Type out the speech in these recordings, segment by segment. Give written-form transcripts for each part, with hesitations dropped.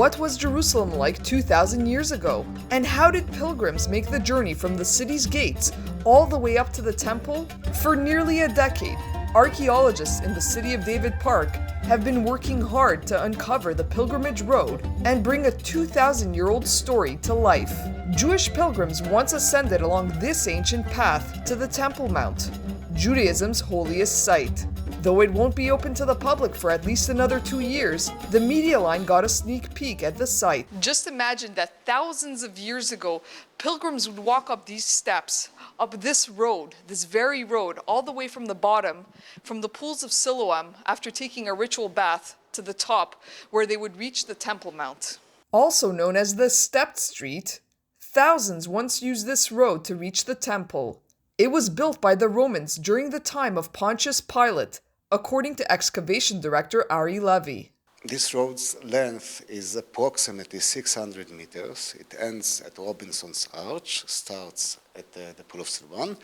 What was Jerusalem like 2,000 years ago? And how did pilgrims make the journey from the city's gates all the way up to the temple? For nearly a decade, archaeologists in the City of David Park have been working hard to uncover the pilgrimage road and bring a 2,000-year-old story to life. Jewish pilgrims once ascended along this ancient path to the Temple Mount, Judaism's holiest site. Though it won't be open to the public for at least another 2 years, the media line got a sneak peek at the site. Just imagine that thousands of years ago, pilgrims would walk up these steps, up this road, this very road, all the way from the bottom, from the Pools of Siloam, after taking a ritual bath, to the top, where they would reach the Temple Mount. Also known as the Stepped Street, thousands once used this road to reach the temple. It was built by the Romans during the time of Pontius Pilate, according to excavation director Ari Levy. This road's length is approximately 600 meters. It ends at Robinson's Arch, starts at the Pool of Siloam,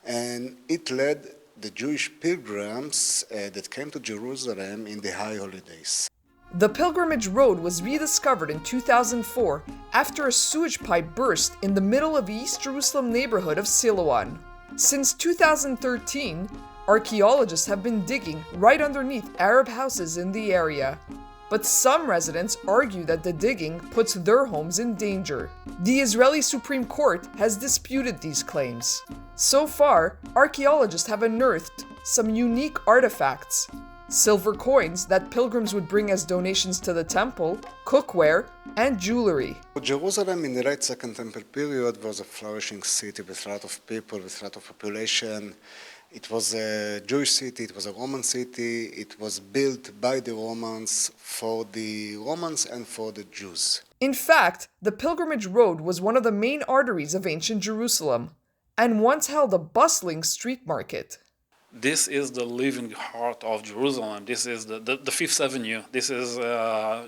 and it led the Jewish pilgrims that came to Jerusalem in the high holidays. The pilgrimage road was rediscovered in 2004 after a sewage pipe burst in the middle of East Jerusalem neighborhood of Siloam. Since 2013, archaeologists have been digging right underneath Arab houses in the area. But some residents argue that the digging puts their homes in danger. The Israeli Supreme Court has disputed these claims. So far, archaeologists have unearthed some unique artifacts: silver coins that pilgrims would bring as donations to the temple, cookware, and jewelry. Jerusalem in the late Second Temple period was a flourishing city with a lot of people, with a lot of population. It was a Jewish city, it was a Roman city, it was built by the Romans for the Romans and for the Jews. In fact, the pilgrimage road was one of the main arteries of ancient Jerusalem, and once held a bustling street market. This is the living heart of Jerusalem. This is the Fifth Avenue. This is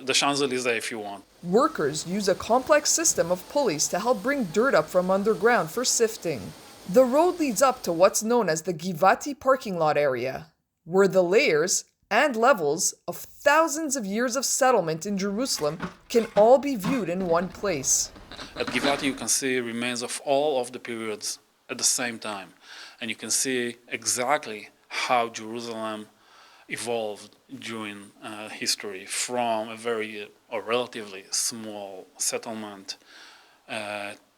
the Champs-Élysées, if you want. Workers use a complex system of pulleys to help bring dirt up from underground for sifting. The road leads up to what's known as the Givati parking lot area, where the layers and levels of thousands of years of settlement in Jerusalem can all be viewed in one place. At Givati you can see remains of all of the periods at the same time, and you can see exactly how Jerusalem evolved during history from a relatively small settlement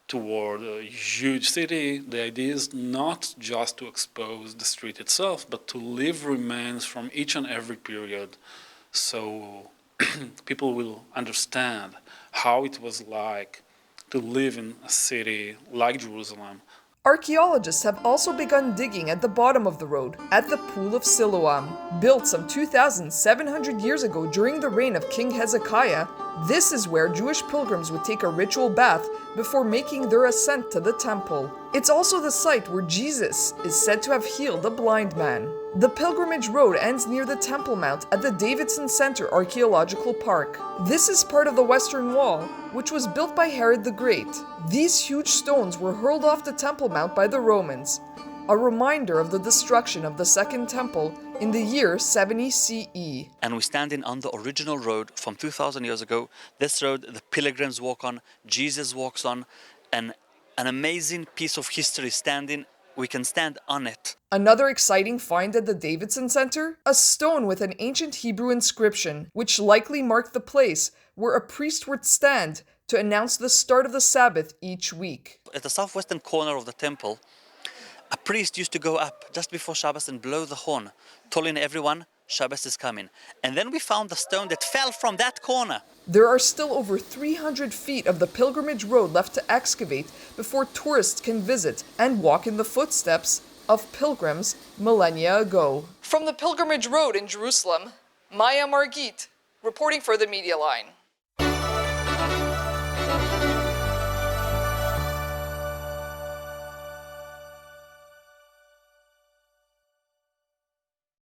toward a huge city. The idea is not just to expose the street itself, but to leave remains from each and every period, so people will understand how it was like to live in a city like Jerusalem. Archaeologists have also begun digging at the bottom of the road, at the Pool of Siloam. Built some 2,700 years ago during the reign of King Hezekiah, this is where Jewish pilgrims would take a ritual bath before making their ascent to the temple. It's also the site where Jesus is said to have healed a blind man. The pilgrimage road ends near the Temple Mount at the Davidson Center Archaeological Park. This is part of the Western Wall, which was built by Herod the Great. These huge stones were hurled off the Temple Mount by the Romans, a reminder of the destruction of the Second Temple in the year 70 CE. And we're standing on the original road from 2,000 years ago. This road the pilgrims walk on, Jesus walks on, and an amazing piece of history standing. We can stand on it. Another exciting find at the Davidson Center? A stone with an ancient Hebrew inscription, which likely marked the place where a priest would stand to announce the start of the Sabbath each week. At the southwestern corner of the temple, a priest used to go up just before Shabbos and blow the horn, telling everyone Shabbos is coming. And then we found the stone that fell from that corner. There are still over 300 feet of the pilgrimage road left to excavate before tourists can visit and walk in the footsteps of pilgrims millennia ago. From the pilgrimage road in Jerusalem, Maya Margit, reporting for the Media Line.